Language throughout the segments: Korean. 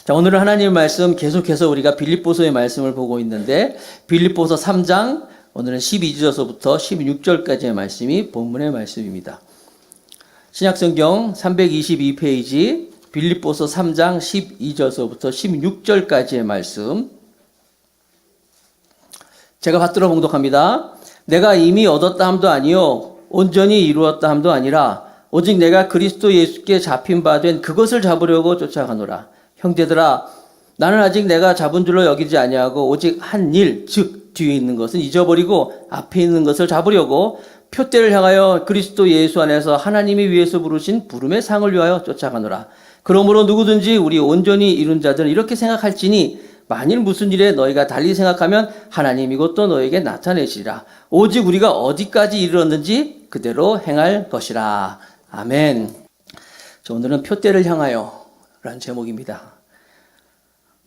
자, 오늘은 하나님의 말씀 계속해서 우리가 빌립보서의 말씀을 보고 있는데 빌립보서 3장 오늘은 12절서부터 16절까지의 말씀이 본문의 말씀입니다. 신약성경 322페이지 빌립보서 3장 12절서부터 16절까지의 말씀 제가 받들어 봉독합니다. 내가 이미 얻었다 함도 아니요 온전히 이루었다 함도 아니라 오직 내가 그리스도 예수께 잡힌 바 된 그것을 잡으려고 쫓아가노라. 형제들아, 나는 아직 내가 잡은 줄로 여기지 아니하고 오직 한 일, 즉 뒤에 있는 것은 잊어버리고 앞에 있는 것을 잡으려고 표대를 향하여 그리스도 예수 안에서 하나님이 위에서 부르신 부름의 상을 위하여 쫓아가노라. 그러므로 누구든지 우리 온전히 이룬 자들은 이렇게 생각할지니 만일 무슨 일에 너희가 달리 생각하면 하나님이 곧 또 너에게 나타내시리라. 오직 우리가 어디까지 이르렀는지 그대로 행할 것이라. 아멘. 자, 오늘은 표대를 향하여 라는 제목입니다.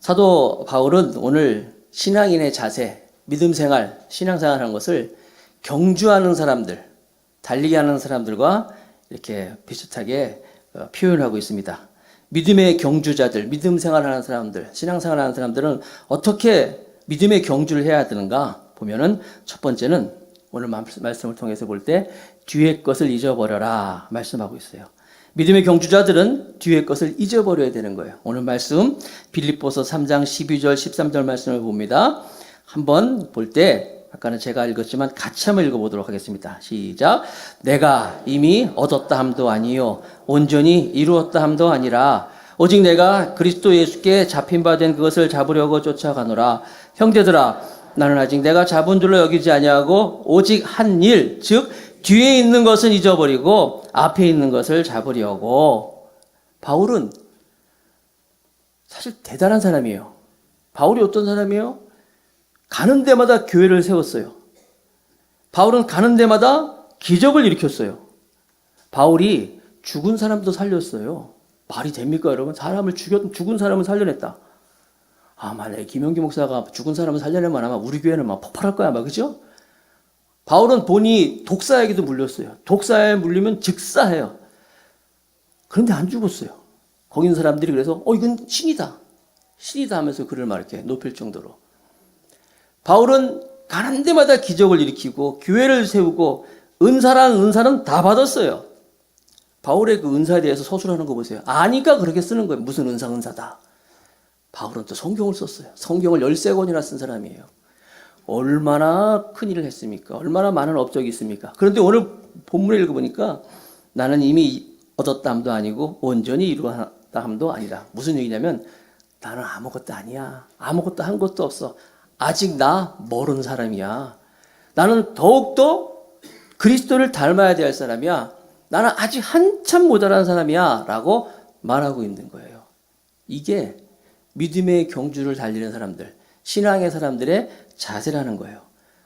사도 바울은 오늘 신앙인의 자세, 믿음 생활, 신앙생활 하는 것을 경주하는 사람들, 달리기 하는 사람들과 이렇게 비슷하게 표현하고 있습니다. 믿음의 경주자들, 믿음 생활하는 사람들, 신앙생활 하는 사람들은 어떻게 믿음의 경주를 해야 되는가 보면은 첫 번째는 오늘 말씀을 통해서 볼 때 뒤의 것을 잊어버려라 말씀하고 있어요. 믿음의 경주자들은 뒤의 것을 잊어버려야 되는 거예요. 오늘 말씀 빌립보서 3장 12절 13절 말씀을 봅니다. 한번 볼 때 아까는 제가 읽었지만 같이 한번 읽어보도록 하겠습니다. 시작. 내가 이미 얻었다 함도 아니요 온전히 이루었다 함도 아니라 오직 내가 그리스도 예수께 잡힌 바 된 그것을 잡으려고 쫓아가노라. 형제들아, 나는 아직 내가 잡은 줄로 여기지 아니하고 오직 한 일, 즉 뒤에 있는 것은 잊어버리고 앞에 있는 것을 잡으려고. 바울은 사실 대단한 사람이에요. 바울이 어떤 사람이에요? 가는 데마다 교회를 세웠어요. 바울은 가는 데마다 기적을 일으켰어요. 바울이 죽은 사람도 살렸어요. 말이 됩니까, 여러분? 죽은 사람을 살려냈다. 만약에 김영기 목사가 죽은 사람을 살려내면 아마 우리 교회는 막 폭발할 거야, 그죠? 바울은 본이 독사에게도 물렸어요. 독사에 물리면 즉사해요. 그런데 안 죽었어요. 거기 있는 사람들이 그래서 이건 신이다. 신이다 하면서 그를 막 이렇게 높일 정도로. 바울은 가는 데마다 기적을 일으키고 교회를 세우고 은사는 다 받았어요. 바울의 그 은사에 대해서 서술하는 거 보세요. 아니까 그렇게 쓰는 거예요. 무슨 은사다. 바울은 또 성경을 썼어요. 성경을 13권이나 쓴 사람이에요. 얼마나 큰 일을 했습니까? 얼마나 많은 업적이 있습니까? 그런데 오늘 본문을 읽어보니까 나는 이미 얻었다 함도 아니고 온전히 이루었다 함도 아니라. 무슨 얘기냐면 나는 아무것도 아니야. 아무것도 한 것도 없어. 아직 나 모르는 사람이야. 나는 더욱더 그리스도를 닮아야 될 사람이야. 나는 아직 한참 모자란 사람이야. 라고 말하고 있는 거예요. 이게 믿음의 경주를 달리는 사람들, 신앙의 사람들의 자세라는 거예요.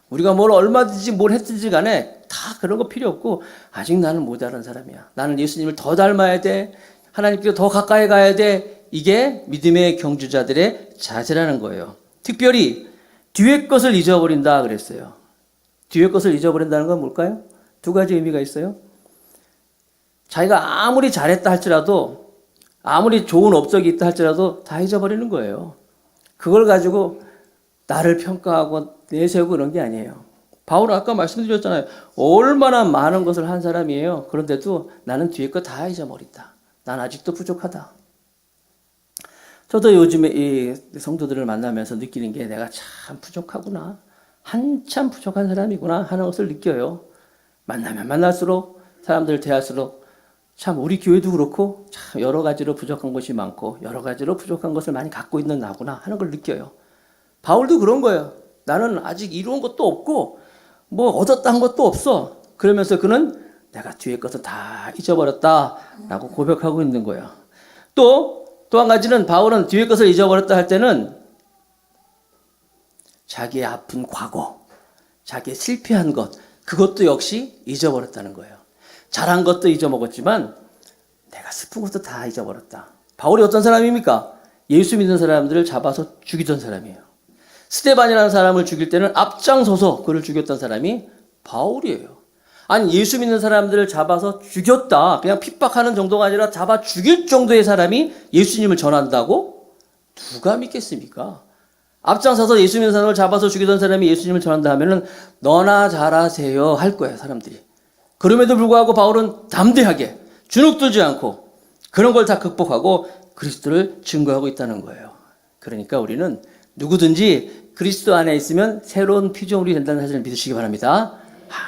우리가 얼마든지 뭘 했든지 간에 다 그런 거 필요 없고 아직 나는 모자란 사람이야. 나는 예수님을 더 닮아야 돼. 하나님께 더 가까이 가야 돼. 이게 믿음의 경주자들의 자세라는 거예요. 특별히 뒤의 것을 잊어버린다 그랬어요. 뒤의 것을 잊어버린다는 건 뭘까요? 두 가지 의미가 있어요. 자기가 아무리 잘했다 할지라도 아무리 좋은 업적이 있다 할지라도 다 잊어버리는 거예요. 그걸 가지고 나를 평가하고 내세우고 그런 게 아니에요. 바울은 아까 말씀드렸잖아요. 얼마나 많은 것을 한 사람이에요. 그런데도 나는 뒤에 거 다 잊어버린다. 난 아직도 부족하다. 저도 요즘에 이 성도들을 만나면서 느끼는 게 내가 참 부족하구나. 한참 부족한 사람이구나 하는 것을 느껴요. 만나면 만날수록 사람들 대할수록 참 우리 교회도 그렇고 참 여러 가지로 부족한 것이 많고 여러 가지로 부족한 것을 많이 갖고 있는 나구나 하는 걸 느껴요. 바울도 그런 거예요. 나는 아직 이루은 것도 없고 얻었다 한 것도 없어. 그러면서 그는 내가 뒤에 것을 다 잊어버렸다라고 고백하고 있는 거예요. 또 한 가지는 바울은 뒤에 것을 잊어버렸다 할 때는 자기의 아픈 과거, 자기의 실패한 것, 그것도 역시 잊어버렸다는 거예요. 잘한 것도 잊어먹었지만 내가 슬픈 것도 다 잊어버렸다. 바울이 어떤 사람입니까? 예수 믿는 사람들을 잡아서 죽이던 사람이에요. 스데반이라는 사람을 죽일 때는 앞장서서 그를 죽였던 사람이 바울이에요. 아니, 예수 믿는 사람들을 잡아서 죽였다. 그냥 핍박하는 정도가 아니라 잡아 죽일 정도의 사람이 예수님을 전한다고? 누가 믿겠습니까? 앞장서서 예수 믿는 사람을 잡아서 죽이던 사람이 예수님을 전한다 하면은 너나 잘하세요 할 거예요, 사람들이. 그럼에도 불구하고 바울은 담대하게 주눅 들지 않고 그런 걸 다 극복하고 그리스도를 증거하고 있다는 거예요. 그러니까 우리는 누구든지 그리스도 안에 있으면 새로운 피조물이 된다는 사실을 믿으시기 바랍니다.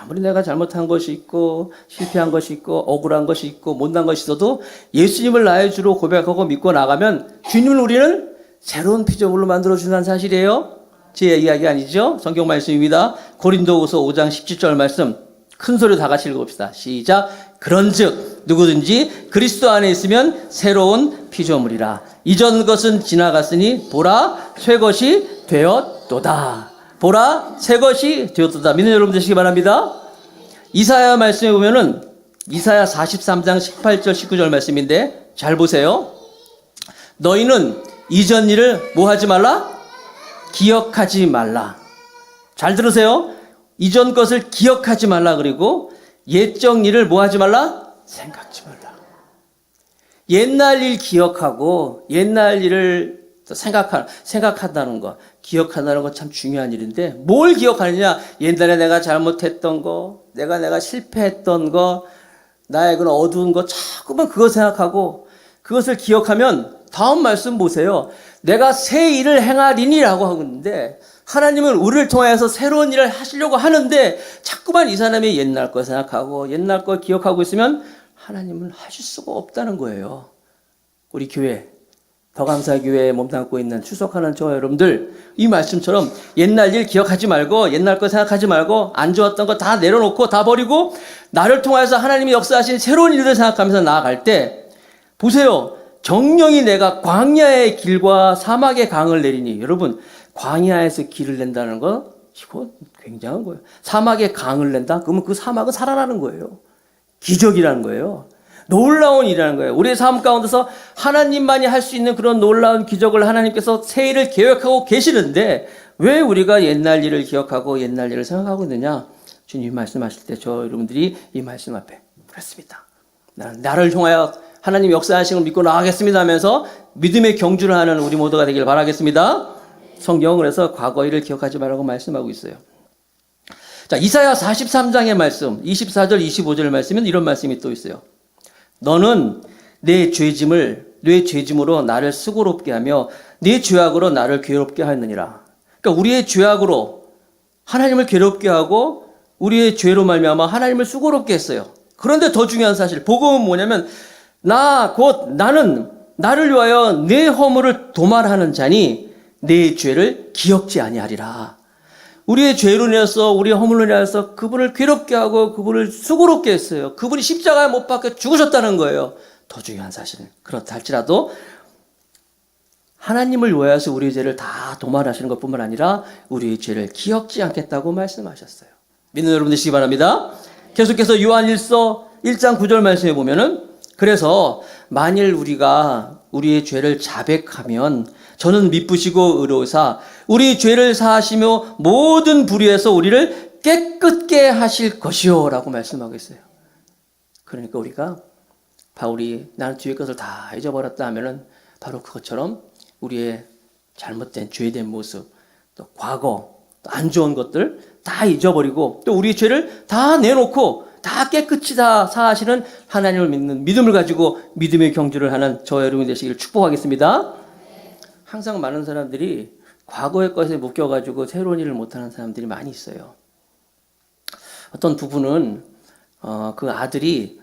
아무리 내가 잘못한 것이 있고 실패한 것이 있고 억울한 것이 있고 못난 것이 있어도 예수님을 나의 주로 고백하고 믿고 나가면 주님을 우리는 새로운 피조물로 만들어준다는 사실이에요. 제 이야기 아니죠? 성경 말씀입니다. 고린도후서 5장 17절 말씀 큰 소리로 다 같이 읽어봅시다. 시작. 그런즉 누구든지 그리스도 안에 있으면 새로운 피조물이라. 이전 것은 지나갔으니 보라 새 것이 되었도다. 보라 새 것이 되었도다. 믿는 여러분 되시기 바랍니다. 이사야 말씀에 보면은 이사야 43장 18절 19절 말씀인데 잘 보세요. 너희는 이전 일을 뭐 하지 말라? 기억하지 말라. 잘 들으세요. 이전 것을 기억하지 말라. 그리고 옛적 일을 뭐 하지 말라? 생각지 말라. 옛날 일 기억하고 옛날 일을 생각한다는 거, 기억한다는 거 참 중요한 일인데 뭘 기억하느냐? 옛날에 내가 잘못했던 거, 내가 실패했던 거, 나의 그런 어두운 거 자꾸만 그거 생각하고 그것을 기억하면 다음 말씀 보세요. 내가 새 일을 행하리니라고 하고 있는데 하나님은 우리를 통해서 새로운 일을 하시려고 하는데 자꾸만 이 사람이 옛날 거 생각하고 옛날 거 기억하고 있으면 하나님은 하실 수가 없다는 거예요. 우리 교회, 더감사교회에 몸담고 있는 출석하는 저와 여러분들 이 말씀처럼 옛날 일 기억하지 말고 옛날 거 생각하지 말고 안 좋았던 거 다 내려놓고 다 버리고 나를 통해서 하나님이 역사하신 새로운 일을 생각하면서 나아갈 때 보세요. 정령이 내가 광야의 길과 사막의 강을 내리니 여러분 광야에서 길을 낸다는 거 이거 굉장한 거예요. 사막의 강을 낸다? 그러면 그 사막은 살아나는 거예요. 기적이라는 거예요. 놀라운 일이라는 거예요. 우리의 삶 가운데서 하나님만이 할 수 있는 그런 놀라운 기적을 하나님께서 새 일을 계획하고 계시는데 왜 우리가 옛날 일을 기억하고 옛날 일을 생각하고 있느냐? 주님이 말씀하실 때 저 여러분들이 이 말씀 앞에 그렇습니다. 나를 통하여 하나님 역사하신 걸 믿고 나가겠습니다 하면서 믿음의 경주를 하는 우리 모두가 되길 바라겠습니다. 성경은 그래서 과거 일을 기억하지 말라고 말씀하고 있어요. 자, 이사야 43장의 말씀 24절 25절 말씀은 이런 말씀이 또 있어요. 너는 내 죄짐으로 나를 수고롭게 하며 네 죄악으로 나를 괴롭게 하였느니라. 그러니까 우리의 죄악으로 하나님을 괴롭게 하고 우리의 죄로 말미암아 하나님을 수고롭게 했어요. 그런데 더 중요한 사실, 복음은 뭐냐면 나는 나를 위하여 내 허물을 도말하는 자니 내 죄를 기억지 아니하리라. 우리의 죄로 인해서 우리의 허물로 인해서 그분을 괴롭게 하고 그분을 수고롭게 했어요. 그분이 십자가에 못 박혀 죽으셨다는 거예요. 더 중요한 사실은 그렇다 할지라도 하나님을 위하여서 우리의 죄를 다 도말하시는 것뿐만 아니라 우리의 죄를 기억지 않겠다고 말씀하셨어요. 믿는 여러분 되시기 바랍니다. 계속해서 요한일서 1장 9절 말씀해 보면은 그래서 만일 우리가 우리의 죄를 자백하면 저는 미쁘시고 의로우사 우리 죄를 사하시며 모든 불의에서 우리를 깨끗게 하실 것이요 라고 말씀하고 있어요. 그러니까 우리가 바울이 나는 뒤의 것을 다 잊어버렸다 하면은 바로 그것처럼 우리의 잘못된 죄된 모습 또 과거 또 안 좋은 것들 다 잊어버리고 또 우리의 죄를 다 내놓고 다 깨끗이 다 사하시는 하나님을 믿는 믿음을 가지고 믿음의 경주를 하는 저와 여러분 되시기를 축복하겠습니다. 항상 많은 사람들이 과거의 것에 묶여가지고 새로운 일을 못하는 사람들이 많이 있어요. 어떤 부부는 그 아들이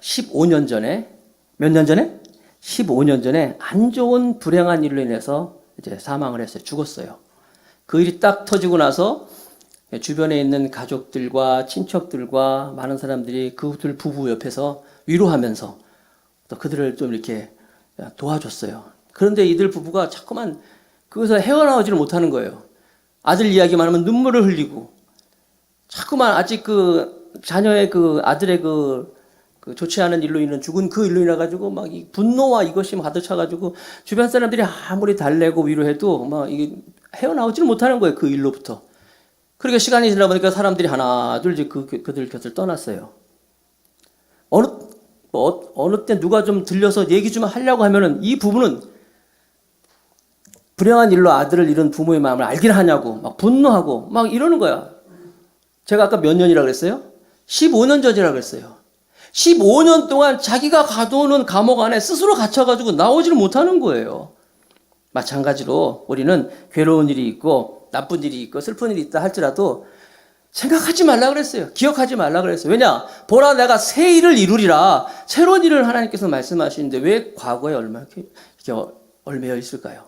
15년 전에 몇 년 전에? 15년 전에 안 좋은 불행한 일로 인해서 이제 사망을 했어요. 죽었어요. 그 일이 딱 터지고 나서 주변에 있는 가족들과 친척들과 많은 사람들이 그들 부부 옆에서 위로하면서 또 그들을 좀 이렇게 도와줬어요. 그런데 이들 부부가 자꾸만 그것에서 헤어나오지를 못하는 거예요. 아들 이야기만 하면 눈물을 흘리고 자꾸만 아직 그 자녀의 그 아들의 그 좋지 않은 일로 인한 죽은 그 일로 인해 가지고 막 이 분노와 이것이 가득 차가지고 주변 사람들이 아무리 달래고 위로해도 막 이게 헤어나오지를 못하는 거예요. 그 일로부터. 그러니까 시간이 지나 보니까 사람들이 하나 둘 이제 그들 곁을 떠났어요. 어느 때 누가 좀 들려서 얘기 좀 하려고 하면은 이 부부는 불행한 일로 아들을 잃은 부모의 마음을 알긴 하냐고 막 분노하고 막 이러는 거야. 제가 아까 몇 년이라고 그랬어요? 15년 전이라고 그랬어요. 15년 동안 자기가 가둬놓은 감옥 안에 스스로 갇혀가지고 나오지를 못하는 거예요. 마찬가지로 우리는 괴로운 일이 있고 나쁜 일이 있고 슬픈 일이 있다 할지라도 생각하지 말라 그랬어요. 기억하지 말라 그랬어요. 왜냐? 보라 내가 새 일을 이루리라. 새로운 일을 하나님께서 말씀하시는데 왜 과거에 얼마나 이렇게 얽매여 있을까요?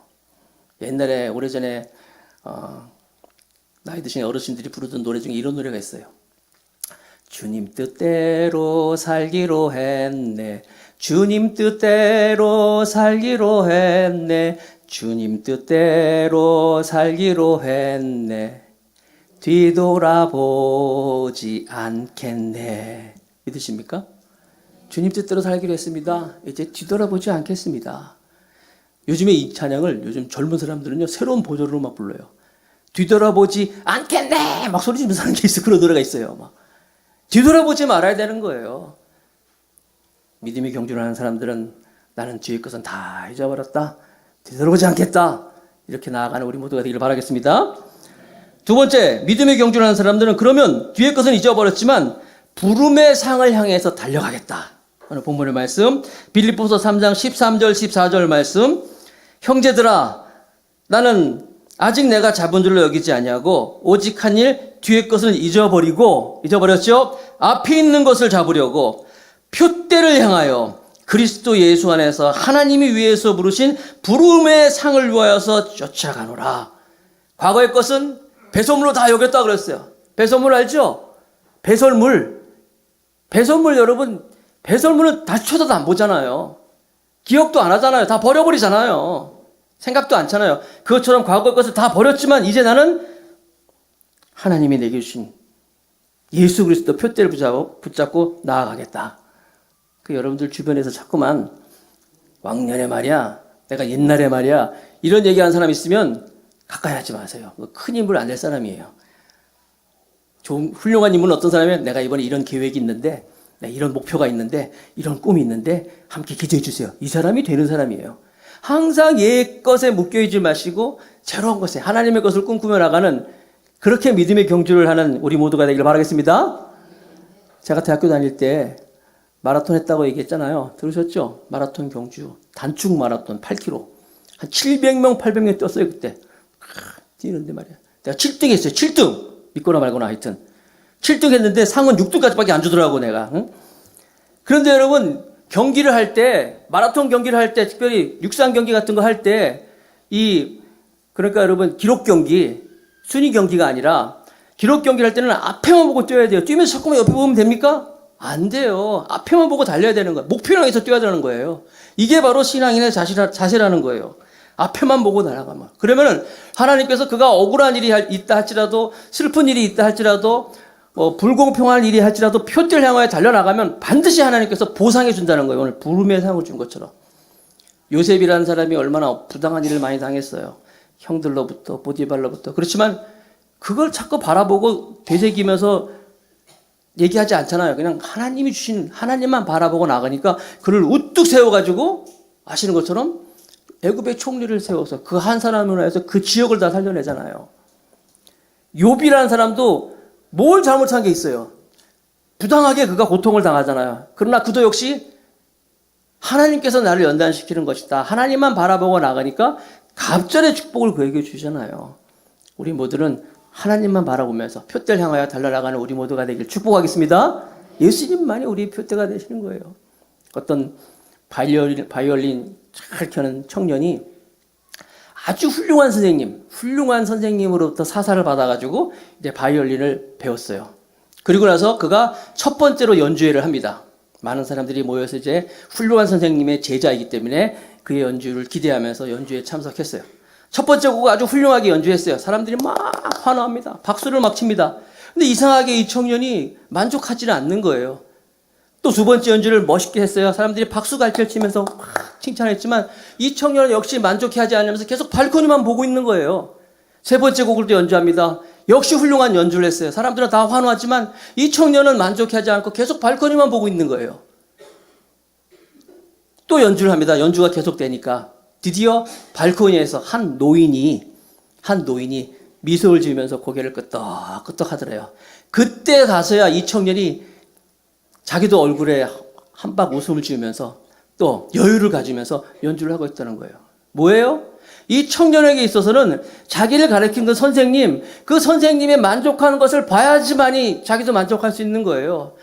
옛날에 오래전에 나이 드신 어르신들이 부르던 노래 중에 이런 노래가 있어요. 주님 뜻대로 살기로 했네. 주님 뜻대로 살기로 했네. 주님 뜻대로 살기로 했네. 뒤돌아보지 않겠네. 믿으십니까? 주님 뜻대로 살기로 했습니다. 이제 뒤돌아보지 않겠습니다. 요즘에 이 찬양을 요즘 젊은 사람들은요 새로운 버전으로 막 불러요. 뒤돌아보지 않겠네 막 소리 지르면서 하는 게 있어. 그런 노래가 있어요. 막 뒤돌아보지 말아야 되는 거예요. 믿음이 경주하는 사람들은 나는 뒤의 것은 다 잊어버렸다. 뒤돌아보지 않겠다. 이렇게 나아가는 우리 모두가 되기를 바라겠습니다. 두 번째, 믿음의 경주하는 사람들은 그러면 뒤의 것은 잊어버렸지만 부름의 상을 향해서 달려가겠다. 오늘 본문의 말씀 빌립보서 3장 13절 14절 말씀. 형제들아 나는 아직 내가 잡은 줄로 여기지 아니하고 오직 한 일 뒤의 것을 잊어버렸죠. 앞에 있는 것을 잡으려고 표대를 향하여 그리스도 예수 안에서 하나님이 위에서 부르신 부름의 상을 위하여서 쫓아가노라. 과거의 것은 배설물로 다 여겼다 그랬어요. 배설물 알죠? 배설물 여러분, 배설물은 다시 쳐다도 안 보잖아요. 기억도 안 하잖아요. 다 버려버리잖아요. 생각도 안 차나요. 그것처럼 과거의 것을 다 버렸지만 이제 나는 하나님이 내게 주신 예수 그리스도 표대를 붙잡고 나아가겠다. 그 여러분들 주변에서 자꾸만 왕년에 말이야, 내가 옛날에 말이야 이런 얘기하는 사람 있으면 가까이 하지 마세요. 큰 인물 안 될 사람이에요. 좋은 훌륭한 인물은 어떤 사람이면 내가 이번에 이런 계획이 있는데 이런 목표가 있는데 이런 꿈이 있는데 함께 기도해 주세요. 이 사람이 되는 사람이에요. 항상 옛 것에 묶여있지 마시고 새로운 것에 하나님의 것을 꿈꾸며 나가는 그렇게 믿음의 경주를 하는 우리 모두가 되기를 바라겠습니다. 제가 대학교 다닐 때 마라톤 했다고 얘기했잖아요. 들으셨죠? 마라톤 경주 단축 마라톤 8km 한 700명 800명 뛰었어요. 그때 뛰는데 말이야 내가 7등 했어요. 7등 믿거나 말거나 하여튼 7등 했는데 상은 6등까지밖에 안 주더라고 내가. 응? 그런데 여러분 경기를 할 때 마라톤 경기를 할 때 특별히 육상 경기 같은 거 할 때 그러니까 여러분 기록 경기 순위 경기가 아니라 기록 경기를 할 때는 앞에만 보고 뛰어야 돼요. 뛰면서 자꾸만 옆에 보면 됩니까? 안 돼요. 앞에만 보고 달려야 되는 거예요. 목표를 향해서 뛰어야 되는 거예요. 이게 바로 신앙인의 자세라는 거예요. 앞에만 보고 날아가면. 그러면은 하나님께서 그가 억울한 일이 있다 할지라도 슬픈 일이 있다 할지라도 불공평한 일이 할지라도 표대를 향하여 달려나가면 반드시 하나님께서 보상해 준다는 거예요. 오늘 부름의 상을 준 것처럼. 요셉이라는 사람이 얼마나 부당한 일을 많이 당했어요. 형들로부터 보디발로부터. 그렇지만 그걸 자꾸 바라보고 되새기면서 얘기하지 않잖아요. 그냥 하나님이 주신 하나님만 바라보고 나가니까 그를 우뚝 세워가지고 아시는 것처럼 애굽의 총리를 세워서 그 한 사람으로 해서 그 지역을 다 살려내잖아요. 욥이라는 사람도 뭘 잘못한 게 있어요. 부당하게 그가 고통을 당하잖아요. 그러나 그도 역시 하나님께서 나를 연단시키는 것이다. 하나님만 바라보고 나가니까 갑절의 축복을 그에게 주잖아요. 우리 모두는 하나님만 바라보면서 표대를 향하여 달려나가는 우리 모두가 되길 축복하겠습니다. 예수님만이 우리의 표대가 되시는 거예요. 어떤 바이올린 잘 켜는 청년이 아주 훌륭한 선생님으로부터 사사를 받아가지고 이제 바이올린을 배웠어요. 그리고 나서 그가 첫 번째로 연주회를 합니다. 많은 사람들이 모여서 이제 훌륭한 선생님의 제자이기 때문에 그의 연주를 기대하면서 연주회에 참석했어요. 첫 번째 곡을 아주 훌륭하게 연주했어요. 사람들이 막 환호합니다. 박수를 막 칩니다. 근데 이상하게 이 청년이 만족하지는 않는 거예요. 또 두 번째 연주를 멋있게 했어요. 사람들이 박수갈채를 치면서 막 칭찬했지만 이 청년은 역시 만족해하지 않으면서 계속 발코니만 보고 있는 거예요. 세 번째 곡을 또 연주합니다. 역시 훌륭한 연주를 했어요. 사람들은 다 환호하지만 이 청년은 만족하지 않고 계속 발코니만 보고 있는 거예요. 또 연주를 합니다. 연주가 계속되니까 드디어 발코니에서 한 노인이 미소를 지으면서 고개를 끄덕끄덕 하더래요. 그때 가서야 이 청년이 자기도 얼굴에 한박 웃음을 지으면서 또 여유를 가지면서 연주를 하고 있다는 거예요. 뭐예요? 이 청년에게 있어서는 자기를 가르친 그 선생님의 만족하는 것을 봐야지만이 자기도 만족할 수 있는 거예요.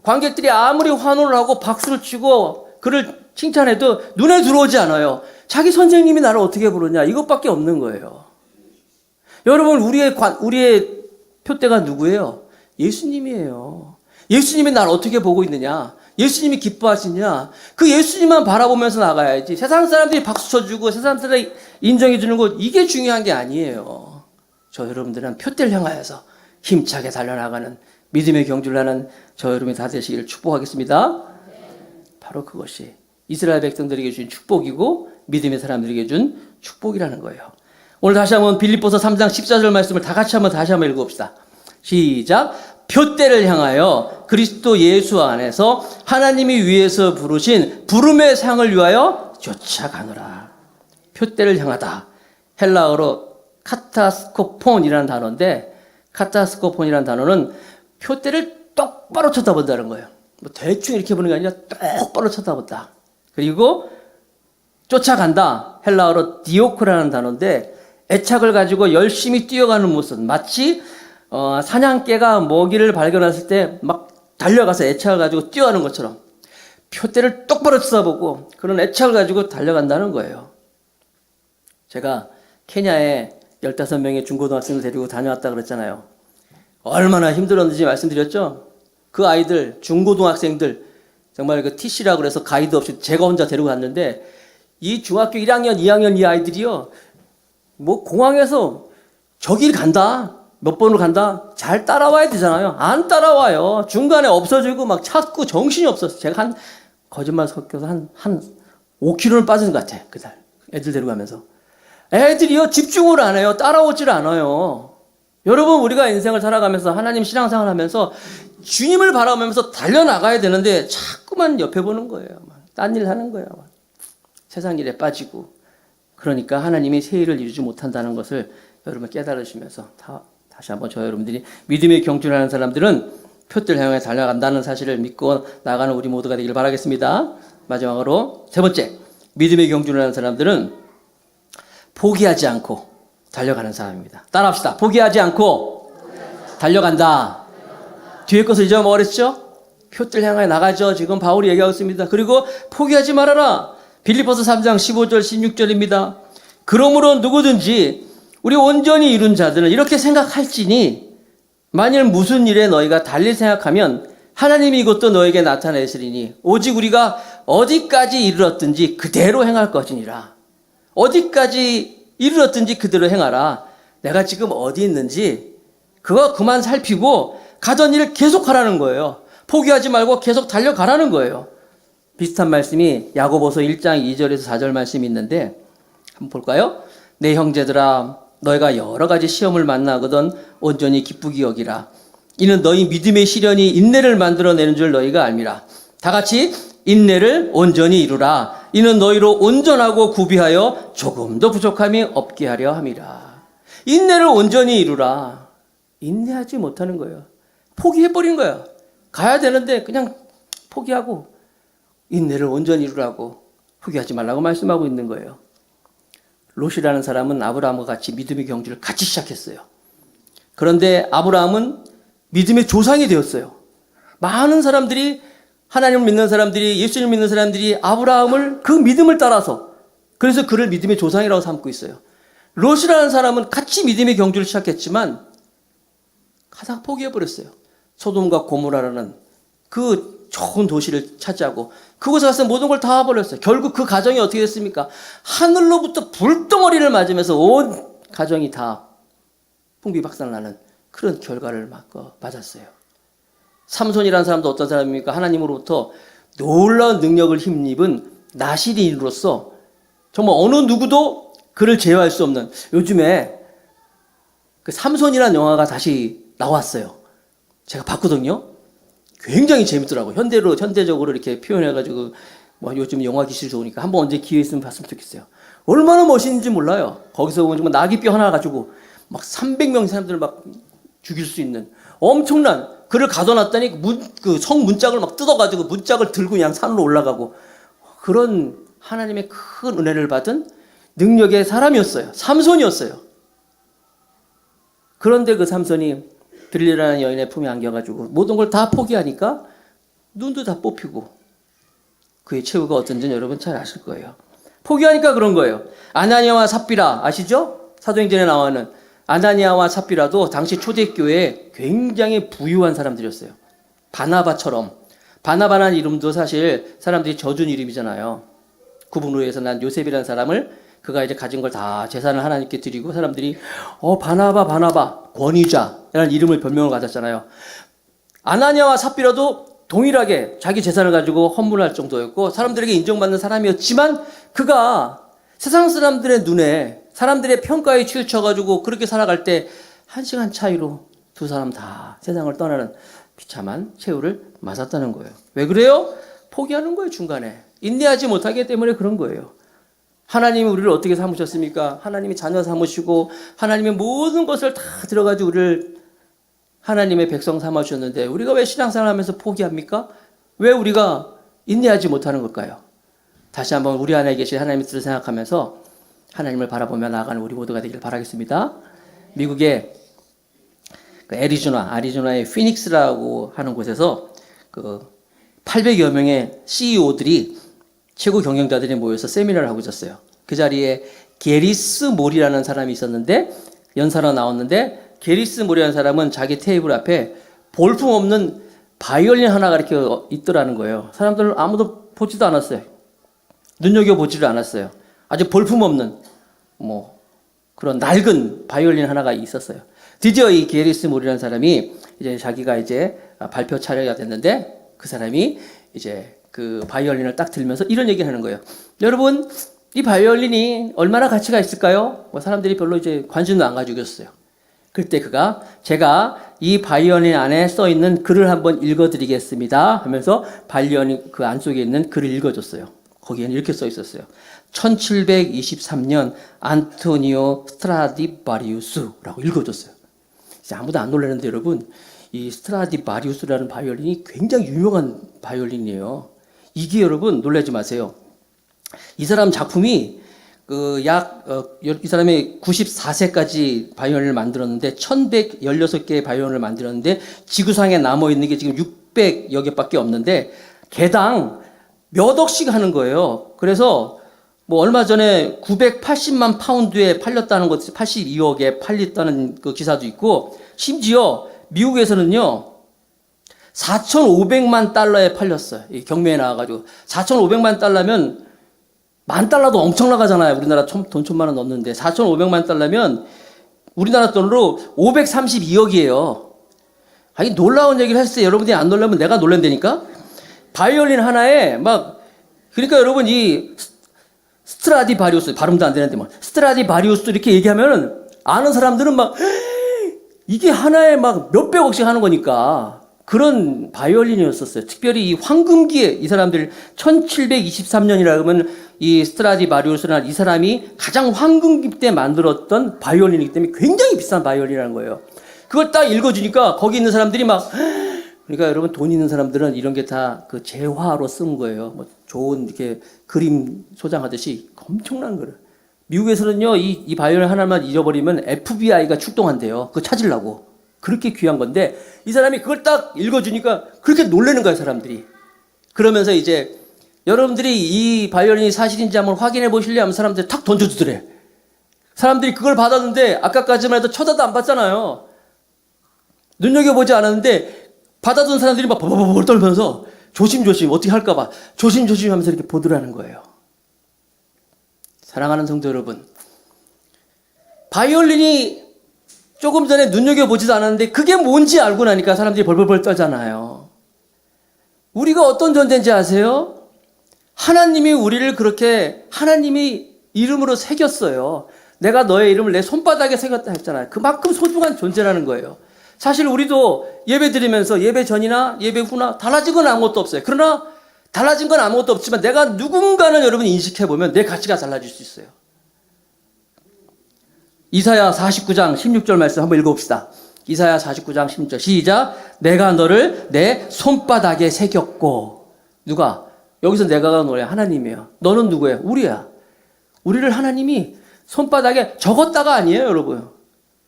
관객들이 아무리 환호를 하고 박수를 치고 그를 칭찬해도 눈에 들어오지 않아요. 자기 선생님이 나를 어떻게 부르냐, 이것밖에 없는 거예요. 여러분, 우리의 표대가 누구예요? 예수님이에요. 예수님이 나를 어떻게 보고 있느냐, 예수님이 기뻐하시냐, 그 예수님만 바라보면서 나가야지. 세상 사람들이 박수 쳐주고 세상 사람들이 인정해 주는 것, 이게 중요한 게 아니에요. 저 여러분들은 표대를 향하여서 힘차게 달려나가는 믿음의 경주를 하는 저 여러분이 다 되시기를 축복하겠습니다. 바로 그것이 이스라엘 백성들에게 준 축복이고 믿음의 사람들에게 준 축복이라는 거예요. 오늘 다시 한번 빌립보서 3장 14절 말씀을 다시 한번 읽어봅시다. 시작. 표대를 향하여 그리스도 예수 안에서 하나님이 위에서 부르신 부름의 상을 위하여 쫓아가노라. 표대를 향하다. 헬라어로 카타스코폰이라는 단어인데, 카타스코폰이라는 단어는 표대를 똑바로 쳐다본다는 거예요. 뭐 대충 이렇게 보는 게 아니라 똑바로 쳐다본다. 그리고 쫓아간다. 헬라어로 디오크라는 단어인데, 애착을 가지고 열심히 뛰어가는 모습, 마치 사냥개가 먹이를 발견했을 때 막 달려가서 애착을 가지고 뛰어가는 것처럼 표대를 똑바로 쳐다보고 그런 애착을 가지고 달려간다는 거예요. 제가 케냐에 15명의 중고등학생을 데리고 다녀왔다 그랬잖아요. 얼마나 힘들었는지 말씀드렸죠? 그 아이들, 중고등학생들, 정말 그 TC라고 그래서 가이드 없이 제가 혼자 데리고 갔는데, 이 중학교 1학년, 2학년 이 아이들이요, 뭐 공항에서 저길 간다, 몇 번으로 간다, 잘 따라와야 되잖아요. 안 따라와요. 중간에 없어지고 막 찾고 정신이 없었어. 제가 거짓말 섞여서 한 5kg는 빠진 것 같아, 그날. 애들 데려가면서. 애들이요, 집중을 안 해요. 따라오질 않아요. 여러분, 우리가 인생을 살아가면서 하나님 신앙생활 하면서 주님을 바라보면서 달려나가야 되는데 자꾸만 옆에 보는 거예요. 딴 일 하는 거예요. 세상 일에 빠지고. 그러니까 하나님이 새 일을 이루지 못한다는 것을 여러분 깨달으시면서 다시 한번 저 여러분들이 믿음의 경주를 하는 사람들은 표대를 향해 달려간다는 사실을 믿고 나가는 우리 모두가 되길 바라겠습니다. 마지막으로 세 번째, 믿음의 경주를 하는 사람들은 포기하지 않고 달려가는 사람입니다. 따라합시다. 포기하지 않고 달려간다. 뒤에 것을 잊어버렸죠? 표대를 향해 나가죠. 지금 바울이 얘기하고 있습니다. 그리고 포기하지 말아라. 빌립보서 3장 15절 16절입니다. 그러므로 누구든지 우리 온전히 이룬 자들은 이렇게 생각할지니 만일 무슨 일에 너희가 달리 생각하면 하나님이 이것도 너에게 나타내시리니 오직 우리가 어디까지 이르렀든지 그대로 행할 것이니라. 어디까지 이르렀든지 그대로 행하라. 내가 지금 어디 있는지 그거 그만 살피고 가던 일을 계속하라는 거예요. 포기하지 말고 계속 달려가라는 거예요. 비슷한 말씀이 야고보서 1장 2절에서 4절 말씀이 있는데 한번 볼까요? 내 형제들아, 너희가 여러 가지 시험을 만나거든 온전히 기쁘게 여기라. 이는 너희 믿음의 시련이 인내를 만들어내는 줄 너희가 알미라. 다 같이 인내를 온전히 이루라. 이는 너희로 온전하고 구비하여 조금도 부족함이 없게 하려 함이라. 인내를 온전히 이루라. 인내하지 못하는 거예요. 포기해버린 거야. 가야 되는데 그냥 포기하고 인내를 온전히 이루라고, 포기하지 말라고 말씀하고 있는 거예요. 롯이라는 사람은 아브라함과 같이 믿음의 경주를 같이 시작했어요. 그런데 아브라함은 믿음의 조상이 되었어요. 많은 사람들이, 하나님을 믿는 사람들이, 예수님을 믿는 사람들이 아브라함을 그 믿음을 따라서, 그래서 그를 믿음의 조상이라고 삼고 있어요. 롯이라는 사람은 같이 믿음의 경주를 시작했지만 가장 포기해버렸어요. 소돔과 고모라라는 그 좋은 도시를 차지하고 그곳에 가서 모든 걸 다 버렸어요. 결국 그 가정이 어떻게 됐습니까? 하늘로부터 불덩어리를 맞으면서 온 가정이 다 풍비박산나는 그런 결과를 맞았어요. 삼손이라는 사람도 어떤 사람입니까? 하나님으로부터 놀라운 능력을 힘입은 나시린으로서 정말 어느 누구도 그를 제어할 수 없는, 요즘에 그 삼손이라는 영화가 다시 나왔어요. 제가 봤거든요. 굉장히 재밌더라고요. 현대적으로 이렇게 표현해가지고 뭐 요즘 영화 기술 좋으니까 한번 언제 기회 있으면 봤으면 좋겠어요. 얼마나 멋있는지 몰라요. 거기서 보면 나귀뼈 하나 가지고 막 300명 사람들을 막 죽일 수 있는 엄청난 그를 가둬놨더니 그 성 문짝을 막 뜯어가지고 문짝을 들고 그냥 산으로 올라가고 그런 하나님의 큰 은혜를 받은 능력의 사람이었어요. 삼손이었어요. 그런데 그 삼손이 들리라는 여인의 품에 안겨가지고 모든 걸 다 포기하니까 눈도 다 뽑히고 그의 최후가 어떤지는 여러분 잘 아실 거예요. 포기하니까 그런 거예요. 아나니아와 삽비라 아시죠? 사도행전에 나오는 아나니아와 삽비라도 당시 초대교회에 굉장히 부유한 사람들이었어요. 바나바처럼. 바나바라는 이름도 사실 사람들이 져준 이름이잖아요. 구분으로 해서 난 요셉이라는 사람을 그가 이제 가진 걸 다 재산을 하나님께 드리고 사람들이 바나바 권위자라는 이름을 별명을 가졌잖아요. 아나니아와 삽비라도 동일하게 자기 재산을 가지고 헌물할 정도였고 사람들에게 인정받는 사람이었지만 그가 세상 사람들의 눈에 사람들의 평가에 치우쳐가지고 그렇게 살아갈 때 1시간 차이로 두 사람 다 세상을 떠나는 비참한 최후를 맞았다는 거예요. 왜 그래요? 포기하는 거예요. 중간에 인내하지 못하기 때문에 그런 거예요. 하나님이 우리를 어떻게 삼으셨습니까? 하나님이 자녀 삼으시고 하나님의 모든 것을 다 들어가지고 우리를 하나님의 백성 삼아주셨는데 우리가 왜 신앙생활 하면서 포기합니까? 왜 우리가 인내하지 못하는 걸까요? 다시 한번 우리 안에 계신 하나님의 뜻을 생각하면서 하나님을 바라보며 나아가는 우리 모두가 되기를 바라겠습니다. 미국의 그 아리조나의 피닉스라고 하는 곳에서 그 800여 명의 CEO들이 최고 경영자들이 모여서 세미나를 하고 있었어요. 그 자리에 게리스 몰이라는 사람이 있었는데 연사로 나왔는데 게리스 몰이라는 사람은 자기 테이블 앞에 볼품없는 바이올린 하나가 이렇게 있더라는 거예요. 사람들은 아무도 보지도 않았어요. 눈여겨보지를 않았어요. 아주 볼품없는 뭐 그런 낡은 바이올린 하나가 있었어요. 드디어 이 게리스 몰이라는 사람이 이제 자기가 이제 발표 차례가 됐는데 그 사람이 이제 그 바이올린을 딱 들면서 이런 얘기를 하는 거예요. 여러분, 이 바이올린이 얼마나 가치가 있을까요? 뭐 사람들이 별로 이제 관심도 안 가지고 있었어요. 그때 제가 이 바이올린 안에 써 있는 글을 한번 읽어드리겠습니다 하면서 바이올린 그 안속에 있는 글을 읽어줬어요. 거기에는 이렇게 써 있었어요. 1723년 안토니오 스트라디바리우스라고 읽어줬어요. 이제 아무도 안 놀라는데 여러분, 이 스트라디바리우스라는 바이올린이 굉장히 유명한 바이올린이에요. 이게 여러분 놀라지 마세요. 이 사람 작품이 이 사람이 94세까지 바이올린을 만들었는데 1116개의 바이올린을 만들었는데 지구상에 남아있는 게 지금 600여 개밖에 없는데 개당 몇 억씩 하는 거예요. 그래서 뭐 얼마 전에 980만 파운드에 팔렸다는 것, 82억에 팔렸다는 그 기사도 있고 심지어 미국에서는요 4,500만 달러에 팔렸어요. 이 경매에 나와가지고 4,500만 달러면 $10,000도 엄청 나가잖아요. 우리나라 돈 1,000만 원 넘는데 4,500만 달러면 우리나라 돈으로 532억이에요. 아니 놀라운 얘기를 했어요. 여러분들이 안 놀라면 내가 놀란다니까. 바이올린 하나에 그러니까 여러분 이 스트라디바리우스 발음도 안 되는데 스트라디바리우스 이렇게 얘기하면 아는 사람들은 이게 하나에 몇백억씩 하는 거니까 그런 바이올린이었었어요. 특별히 이 황금기에 이 사람들 1723년이라 하면 이 스트라디바리우스라는 이 사람이 가장 황금기 때 만들었던 바이올린이기 때문에 굉장히 비싼 바이올린이라는 거예요. 그걸 딱 읽어주니까 거기 있는 사람들이 그러니까 여러분 돈 있는 사람들은 이런 게 다 그 재화로 쓴 거예요. 뭐 좋은 이렇게 그림 소장하듯이 엄청난 거를. 미국에서는요 이 바이올린 하나만 잃어버리면 FBI가 출동한대요. 그거 찾으려고. 그렇게 귀한 건데 이 사람이 그걸 딱 읽어주니까 그렇게 놀라는 거예요 사람들이. 그러면서 이제 여러분들이 이 바이올린이 사실인지 한번 확인해 보실래 하면 사람들이 탁 던져주더래. 사람들이 그걸 받았는데 아까까지만 해도 쳐다도 안 봤잖아요. 눈여겨보지 않았는데 받아둔 사람들이 버버버 떨면서 조심조심 어떻게 할까봐 조심조심 하면서 이렇게 보더라는 거예요. 사랑하는 성도 여러분, 바이올린이 조금 전에 눈여겨보지도 않았는데 그게 뭔지 알고 나니까 사람들이 벌벌벌 떨잖아요. 우리가 어떤 존재인지 아세요? 하나님이 우리를 그렇게 하나님이 이름으로 새겼어요. 내가 너의 이름을 내 손바닥에 새겼다 했잖아요. 그만큼 소중한 존재라는 거예요. 사실 우리도 예배 드리면서 예배 전이나 예배 후나 달라진 건 아무것도 없어요. 그러나 달라진 건 아무것도 없지만 내가 누군가는 여러분 인식해보면 내 가치가 달라질 수 있어요. 이사야 49장 16절 말씀 한번 읽어봅시다. 이사야 49장 16절 시작. 내가 너를 내 손바닥에 새겼고. 누가? 여기서 내가가 뭐야? 하나님이에요. 너는 누구예요? 우리야. 우리를 하나님이 손바닥에 적었다가 아니에요, 여러분.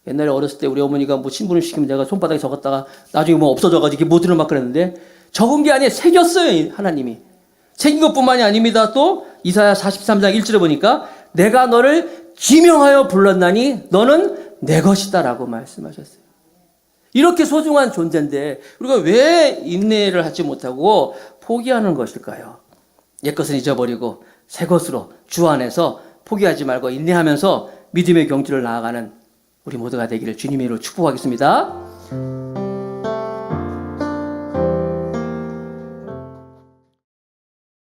옛날에 어렸을 때 우리 어머니가 뭐 신부를 시키면 내가 손바닥에 적었다가 나중에 뭐 없어져가지고 이렇게 못 들은 막 그랬는데 적은 게 아니에요. 새겼어요, 하나님이. 새긴 것뿐만이 아닙니다. 또 이사야 43장 1절에 보니까 내가 너를 지명하여 불렀나니 너는 내 것이다라고 말씀하셨어요. 이렇게 소중한 존재인데 우리가 왜 인내를 하지 못하고 포기하는 것일까요? 옛것은 잊어버리고 새 것으로 주 안에서 포기하지 말고 인내하면서 믿음의 경지를 나아가는 우리 모두가 되기를 주님의 이름으로 축복하겠습니다.